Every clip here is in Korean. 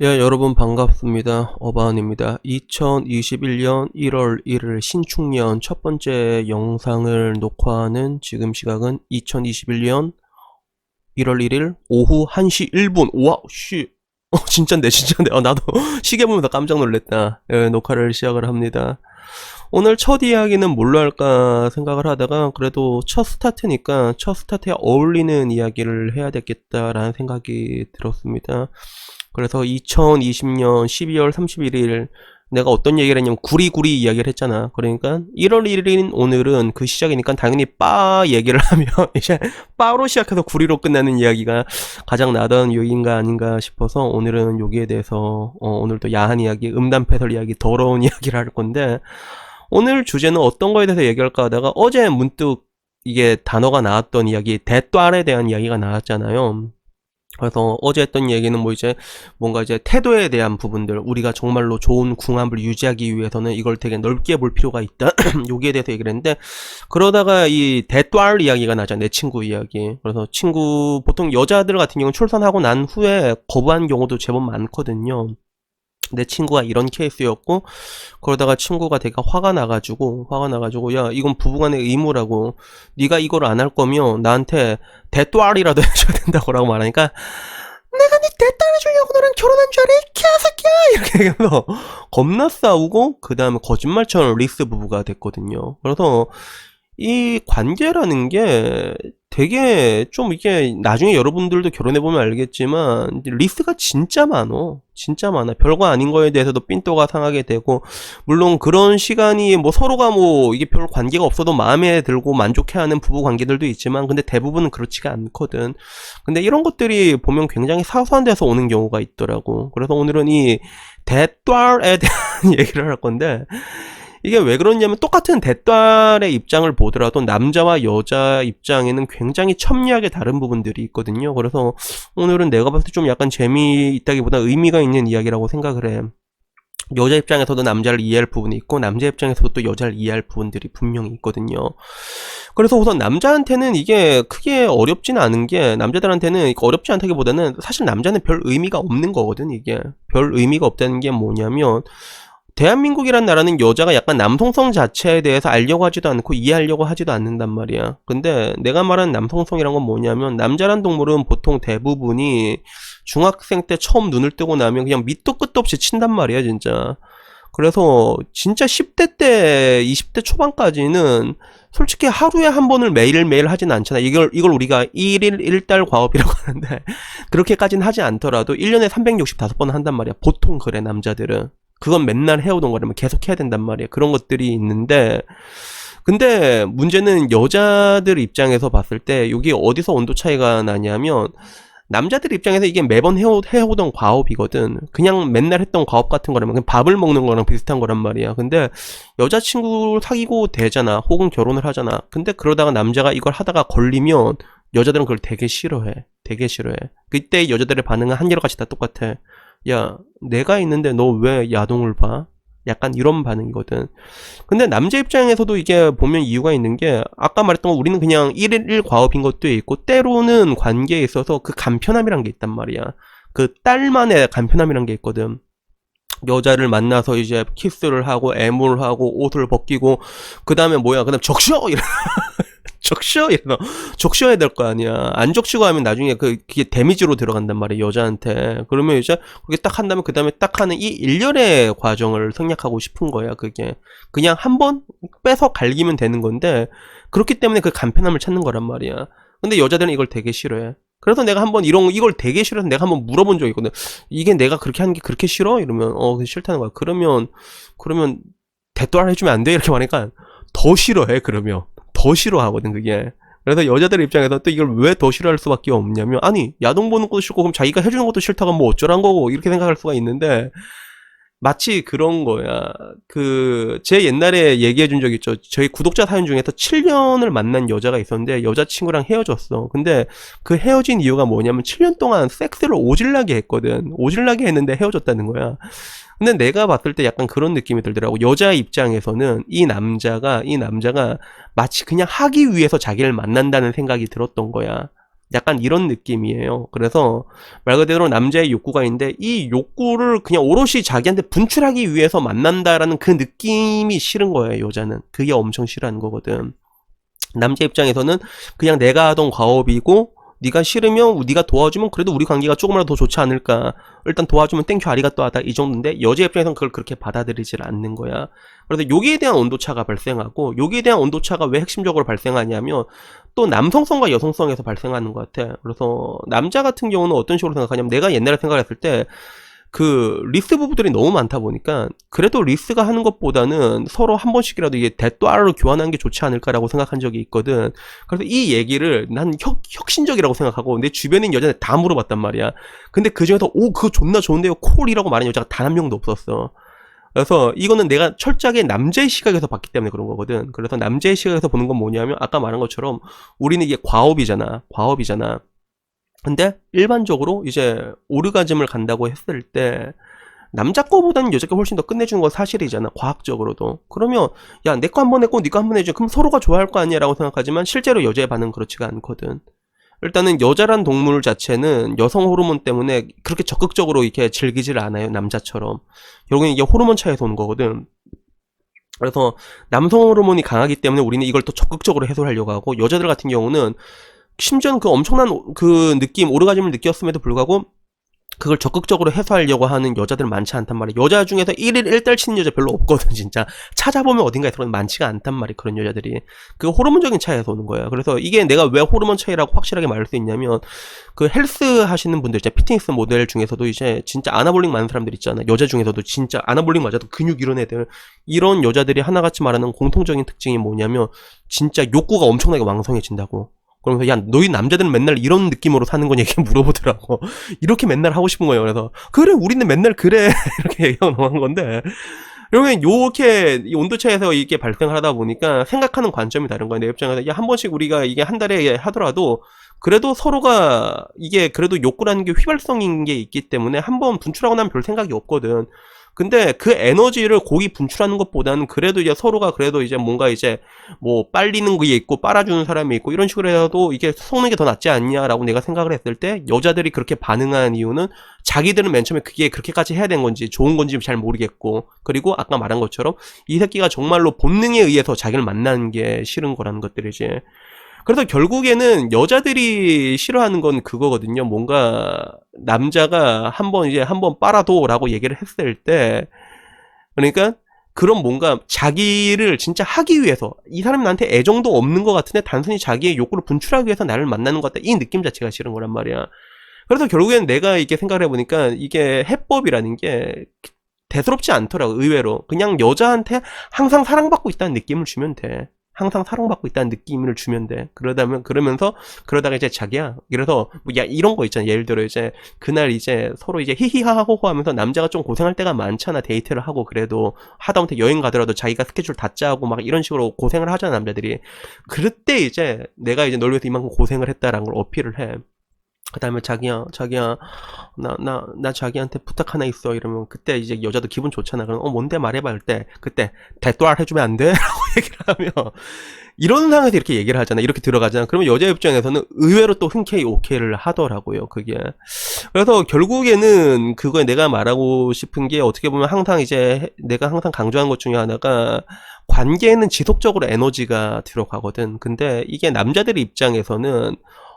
예, 여러분 반갑습니다. 어바운입니다. 2021년 1월 1일 신축년 첫 번째 영상을 녹화하는 지금 시각은 2021년 1월 1일 오후 1시 1분. 와, 씨. 진짠데, 진짠데. 나도 시계 보면서 깜짝 놀랐다. 예, 녹화를 시작을 합니다. 오늘 첫 이야기는 뭘로 할까 생각을 하다가 그래도 첫 스타트니까 첫 스타트에 어울리는 이야기를 해야 되겠다라는 생각이 들었습니다. 그래서 2020년 12월 31일 내가 어떤 얘기를 했냐면 구리구리 이야기를 했잖아. 그러니까 1월 1일인 오늘은 그 시작이니까 당연히 빠 얘기를 하면 이제 빠로 시작해서 구리로 끝나는 이야기가 가장 나던 요인가 아닌가 싶어서 오늘은 여기에 대해서 오늘도 야한 이야기, 음담패설 이야기, 더러운 이야기를 할 건데, 오늘 주제는 어떤 거에 대해서 얘기할까 하다가 어제 문득 이게 단어가 나왔던 이야기, 대또알에 대한 이야기가 나왔잖아요. 그래서 어제 했던 얘기는 뭐 이제 뭔가 이제 태도에 대한 부분들, 우리가 정말로 좋은 궁합을 유지하기 위해서는 이걸 되게 넓게 볼 필요가 있다. 여기에 대해서 얘기를 했는데, 그러다가 이 대또알 이야기가 나죠. 내 친구 이야기. 그래서 친구, 보통 여자들 같은 경우는 출산하고 난 후에 거부한 경우도 제법 많거든요. 내 친구가 이런 케이스였고, 그러다가 친구가 되게 화가 나가지고 야, 이건 부부간의 의무라고, 네가 이걸 안 할 거면 나한테 대또알이라도 해줘야 된다고 말하니까, 내가 네 대딸 해주려고 너랑 결혼한 줄 알아? 이 개새끼야! 이렇게 얘기하면서 겁나 싸우고, 그 다음에 거짓말처럼 리스 부부가 됐거든요. 그래서 이 관계라는 게 되게 좀, 이게 나중에 여러분들도 결혼해보면 알겠지만 리스크가 진짜 많어. 진짜 많아. 별거 아닌 거에 대해서도 삔또가 상하게 되고, 물론 그런 시간이 뭐 서로가 뭐 이게 별 관계가 없어도 마음에 들고 만족해하는 부부 관계들도 있지만, 근데 대부분은 그렇지가 않거든. 근데 이런 것들이 보면 굉장히 사소한 데서 오는 경우가 있더라고. 그래서 오늘은 이 대딸에 대한 얘기를 할 건데, 이게 왜 그러냐면 똑같은 대딸의 입장을 보더라도 남자와 여자 입장에는 굉장히 첨예하게 다른 부분들이 있거든요. 그래서 오늘은 내가 봤을 때 좀 약간 재미있다기보다 의미가 있는 이야기라고 생각을 해. 여자 입장에서도 남자를 이해할 부분이 있고, 남자 입장에서도 또 여자를 이해할 부분들이 분명히 있거든요. 그래서 우선 남자한테는 이게 크게 어렵진 않은 게, 남자들한테는 어렵지 않다기보다는 사실 남자는 별 의미가 없는 거거든. 이게 별 의미가 없다는 게 뭐냐면, 대한민국이란 나라는 여자가 약간 남성성 자체에 대해서 알려고 하지도 않고 이해하려고 하지도 않는단 말이야. 근데 내가 말하는 남성성이란 건 뭐냐면, 남자란 동물은 보통 대부분이 중학생 때 처음 눈을 뜨고 나면 그냥 밑도 끝도 없이 친단 말이야, 진짜. 그래서 진짜 10대 때 20대 초반까지는 솔직히 하루에 한 번을 매일매일 하진 않잖아. 이걸 우리가 1일 1달 과업이라고 하는데, 그렇게까지는 하지 않더라도 1년에 365번 한단 말이야. 보통 그래, 남자들은. 그건 맨날 해오던 거라면 계속 해야 된단 말이야. 그런 것들이 있는데, 근데 문제는 여자들 입장에서 봤을 때 여기 어디서 온도 차이가 나냐면, 남자들 입장에서 이게 매번 해오던 과업이거든. 그냥 맨날 했던 과업 같은 거라면 그냥 밥을 먹는 거랑 비슷한 거란 말이야. 근데 여자친구 사귀고 되잖아, 혹은 결혼을 하잖아. 근데 그러다가 남자가 이걸 하다가 걸리면 여자들은 그걸 되게 싫어해. 되게 싫어해. 그때 여자들의 반응은 한결같이 다 똑같아. 야, 내가 있는데 너 왜 야동을 봐? 약간 이런 반응이거든. 근데 남자 입장에서도 이게 보면 이유가 있는 게, 아까 말했던 거, 우리는 그냥 1일 1 과업인 것도 있고, 때로는 관계에 있어서 그 간편함이란 게 있단 말이야. 그 딸만의 간편함이란 게 있거든. 여자를 만나서 이제 키스를 하고 애무를 하고 옷을 벗기고, 그 다음에 뭐야, 그 다음 적셔! 적셔? 이러면 적셔야 될 거 아니야. 안 적시고 하면 나중에 그게 데미지로 들어간단 말이야, 여자한테. 그러면 이제 그게 딱 한다면 그 다음에 딱 하는 이 일련의 과정을 생략하고 싶은 거야. 그게 그냥 한 번 빼서 갈기면 되는 건데, 그렇기 때문에 그 간편함을 찾는 거란 말이야. 근데 여자들은 이걸 되게 싫어해. 그래서 내가 한번 이걸 되게 싫어서 내가 한번 물어본 적이 있거든. 이게 내가 그렇게 하는 게 그렇게 싫어? 이러면 싫다는 거야. 그러면 대또알 해주면 안 돼? 이렇게 말하니까 더 싫어해. 그러면 더 싫어하거든, 그게. 그래서 여자들 입장에서 또 이걸 왜 더 싫어할 수밖에 없냐면, 아니, 야동 보는 것도 싫고 그럼 자기가 해주는 것도 싫다가 뭐 어쩌란 거고, 이렇게 생각할 수가 있는데, 마치 그런 거야. 제 옛날에 얘기해 준 적 있죠. 저희 구독자 사연 중에서 7년을 만난 여자가 있었는데, 여자친구랑 헤어졌어. 근데 그 헤어진 이유가 뭐냐면 7년 동안 섹스를 오질나게 했거든. 오질나게 했는데 헤어졌다는 거야. 근데 내가 봤을 때 약간 그런 느낌이 들더라고. 여자 입장에서는 이 남자가 마치 그냥 하기 위해서 자기를 만난다는 생각이 들었던 거야. 약간 이런 느낌이에요. 그래서 말 그대로 남자의 욕구가 있는데 이 욕구를 그냥 오롯이 자기한테 분출하기 위해서 만난다라는 그 느낌이 싫은 거예요, 여자는. 그게 엄청 싫어하는 거거든. 남자 입장에서는 그냥 내가 하던 과업이고 네가 싫으면 네가 도와주면 그래도 우리 관계가 조금이라도 더 좋지 않을까. 일단 도와주면 땡큐 아리가또 하다 이 정도인데 여자 입장에서는 그걸 그렇게 받아들이질 않는 거야. 그래서 여기에 대한 온도차가 발생하고 여기에 대한 온도차가 왜 핵심적으로 발생하냐면 또 남성성과 여성성에서 발생하는 것 같아. 그래서 남자 같은 경우는 어떤 식으로 생각하냐면 내가 옛날에 생각했을 때 그 리스 부부들이 너무 많다 보니까 그래도 리스가 하는 것보다는 서로 한 번씩이라도 이게 대또아로 교환하는 게 좋지 않을까라고 생각한 적이 있거든. 그래서 이 얘기를 난 혁신적이라고 생각하고 내 주변에 있는 여자한테 다 물어봤단 말이야. 근데 그 중에서 오 그거 존나 좋은데요 콜이라고 말하는 여자가 단 한 명도 없었어. 그래서 이거는 내가 철저하게 남자의 시각에서 봤기 때문에 그런 거거든. 그래서 남자의 시각에서 보는 건 뭐냐면 아까 말한 것처럼 우리는 이게 과업이잖아. 근데 일반적으로 이제 오르가즘을 간다고 했을 때 남자 거보다는 여자 게 훨씬 더 끝내주는 건 사실이잖아, 과학적으로도. 그러면 야 내 거 한 번 했고 네 거 한 번 해줘, 그럼 서로가 좋아할 거 아니야 라고 생각하지만 실제로 여자의 반응은 그렇지가 않거든. 일단은 여자란 동물 자체는 여성 호르몬 때문에 그렇게 적극적으로 이렇게 즐기질 않아요, 남자처럼. 결국엔 이게 호르몬 차이에서 오는 거거든. 그래서 남성 호르몬이 강하기 때문에 우리는 이걸 또 적극적으로 해소하려고 하고, 여자들 같은 경우는 심지어는 그 엄청난 그 느낌, 오르가즘을 느꼈음에도 불구하고 그걸 적극적으로 해소하려고 하는 여자들 많지 않단 말이야. 여자 중에서 1일 1달 치는 여자 별로 없거든, 진짜. 찾아보면 어딘가에서 많지가 않단 말이야, 그런 여자들이. 그 호르몬적인 차이에서 오는 거야. 그래서 이게 내가 왜 호르몬 차이라고 확실하게 말할 수 있냐면, 그 헬스 하시는 분들, 이제 피트니스 모델 중에서도 이제 진짜 아나볼릭 많은 사람들 있잖아. 여자 중에서도 진짜 아나볼릭 맞아도 근육 이런 애들. 이런 여자들이 하나같이 말하는 공통적인 특징이 뭐냐면, 진짜 욕구가 엄청나게 왕성해진다고. 그러면서 야 너희 남자들은 맨날 이런 느낌으로 사는 거냐 이렇게 물어보더라고. 이렇게 맨날 하고 싶은 거예요. 그래서 그래 우리는 맨날 그래 이렇게 얘기하고 넘어간 건데, 그러면 요렇게 이 온도차에서 이게 발생을 하다 보니까 생각하는 관점이 다른 거야. 내 입장에서 야 한 번씩 우리가 이게 한 달에 하더라도 그래도 서로가 이게 그래도 욕구라는 게 휘발성인 게 있기 때문에 한 번 분출하고 나면 별 생각이 없거든. 근데 그 에너지를 고기 분출하는 것보다는 그래도 이제 서로가 그래도 이제 뭔가 이제 뭐 빨리는 게 있고 빨아주는 사람이 있고 이런 식으로 해도 이게 속는 게 더 낫지 않냐라고 내가 생각을 했을 때, 여자들이 그렇게 반응한 이유는 자기들은 맨 처음에 그게 그렇게까지 해야 되는 건지 좋은 건지 잘 모르겠고, 그리고 아까 말한 것처럼 이 새끼가 정말로 본능에 의해서 자기를 만나는 게 싫은 거라는 것들이지. 그래서 결국에는 여자들이 싫어하는 건 그거거든요. 뭔가 남자가 한번 빨아도라고 얘기를 했을 때, 그러니까 그런 뭔가 자기를 진짜 하기 위해서, 이 사람이 나한테 애정도 없는 것 같은데 단순히 자기의 욕구를 분출하기 위해서 나를 만나는 것 같다, 이 느낌 자체가 싫은 거란 말이야. 그래서 결국엔 내가 이렇게 생각을 해보니까 이게 해법이라는 게 대수롭지 않더라고. 의외로 그냥 여자한테 항상 사랑받고 있다는 느낌을 주면 돼. 항상 사랑받고 있다는 느낌을 주면 돼. 그러다가 이제 자기야, 그래서 뭐 야 이런 거 있잖아. 예를 들어 이제 그날 이제 서로 이제 히히하하호호 하면서 남자가 좀 고생할 때가 많잖아. 데이트를 하고 그래도 하다못해 여행 가더라도 자기가 스케줄 다 짜고 막 이런 식으로 고생을 하잖아, 남자들이. 그럴 때 이제 내가 이제 널 위해서 이만큼 고생을 했다라는 걸 어필을 해. 그 다음에 자기야, 나 자기한테 부탁 하나 있어. 이러면 그때 이제 여자도 기분 좋잖아. 그럼, 뭔데 말해봐. 할 때, 그때, 대또알 해주면 안 돼? 라고 얘기를 하면, 이런 상황에서 이렇게 얘기를 하잖아. 이렇게 들어가잖아. 그러면 여자 입장에서는 의외로 또 흔쾌히 오케이를 하더라고요, 그게. 그래서 결국에는 그거에 내가 말하고 싶은 게, 어떻게 보면 항상 이제 내가 항상 강조한 것 중에 하나가, 관계에는 지속적으로 에너지가 들어가거든. 근데 이게 남자들 입장에서는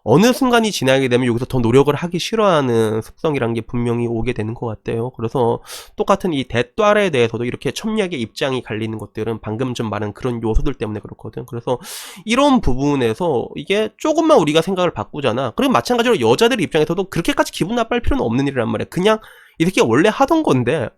어느 순간이 지나게 되면 여기서 더 노력을 하기 싫어하는 습성이란 게 분명히 오게 되는 것 같아요. 그래서 똑같은 이 대또알에 대해서도 이렇게 첨예하게 입장이 갈리는 것들은 방금 좀 말한 그런 요소들 때문에 그렇거든. 그래서 이런 부분에서 이게 조금만 우리가 생각을 바꾸잖아. 그리고 마찬가지로 여자들 입장에서도 그렇게까지 기분 나빠할 필요는 없는 일이란 말이야. 그냥 이 새끼가 원래 하던 건데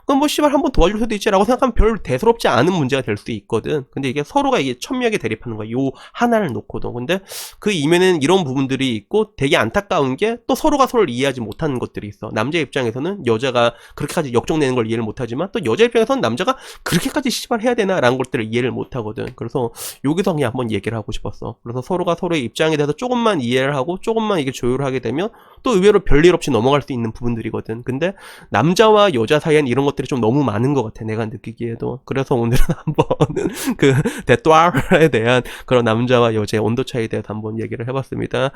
그럼 뭐 씨발 한번 도와줄 수도 있지 라고 생각하면 별 대수롭지 않은 문제가 될 수 있거든. 근데 이게 서로가 이게 첨예하게 대립하는 거야, 요 하나를 놓고도. 근데 그 이면에는 이런 부분들이 있고, 되게 안타까운 게 또 서로가 서로를 이해하지 못하는 것들이 있어. 남자 입장에서는 여자가 그렇게까지 역정내는 걸 이해를 못하지만, 또 여자 입장에서는 남자가 그렇게까지 씨발 해야 되나 라는 것들을 이해를 못하거든. 그래서 여기서 그냥 한번 얘기를 하고 싶었어. 그래서 서로가 서로의 입장에 대해서 조금만 이해를 하고 조금만 이게 조율을 하게 되면 또 의외로 별일 없이 넘어갈 수 있는 부분들이거든. 근데 남자와 여자 사이엔 이런 것들 것들이 좀 너무 많은 것 같아. 내가 느끼기에도. 그래서 오늘은 한번 그 대또알에 대한 그런 남자와 여자의 온도 차이에 대해서 한번 얘기를 해봤습니다.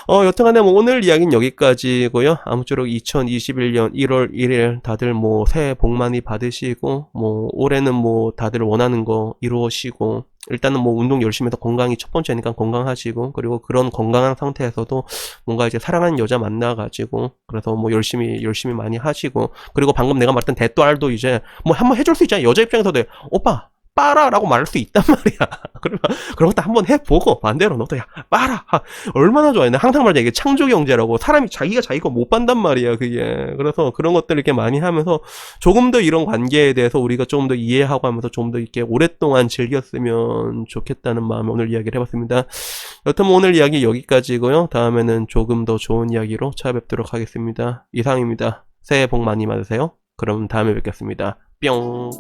여튼간에 뭐 오늘 이야기는 여기까지고요. 아무쪼록 2021년 1월 1일 다들 뭐 새해 복 많이 받으시고 뭐 올해는 뭐 다들 원하는 거 이루시고 일단은 뭐 운동 열심히 해서 건강이 첫 번째니까 건강하시고 그리고 그런 건강한 상태에서도 뭔가 이제 사랑하는 여자 만나가지고 그래서 뭐 열심히 많이 하시고 그리고 방금 내가 말했던 대또알도 이제 뭐 한번 해줄 수 있잖아요. 여자 입장에서도 빨아 라고 말할 수 있단 말이야. 그러면 그런 것도 한번 해보고 반대로 너도 야 빨아 얼마나 좋아해. 나 항상 말해 이게 창조 경제라고 사람이 자기가 자기 거 못 판단 말이야 그게. 그래서 그런 것들 이렇게 많이 하면서 조금 더 이런 관계에 대해서 우리가 조금 더 이해하고 하면서 좀 더 이렇게 오랫동안 즐겼으면 좋겠다는 마음에 오늘 이야기를 해봤습니다. 여튼 뭐 오늘 이야기 여기까지고요. 다음에는 조금 더 좋은 이야기로 찾아뵙도록 하겠습니다. 이상입니다. 새해 복 많이 받으세요. 그럼 다음에 뵙겠습니다. 뿅.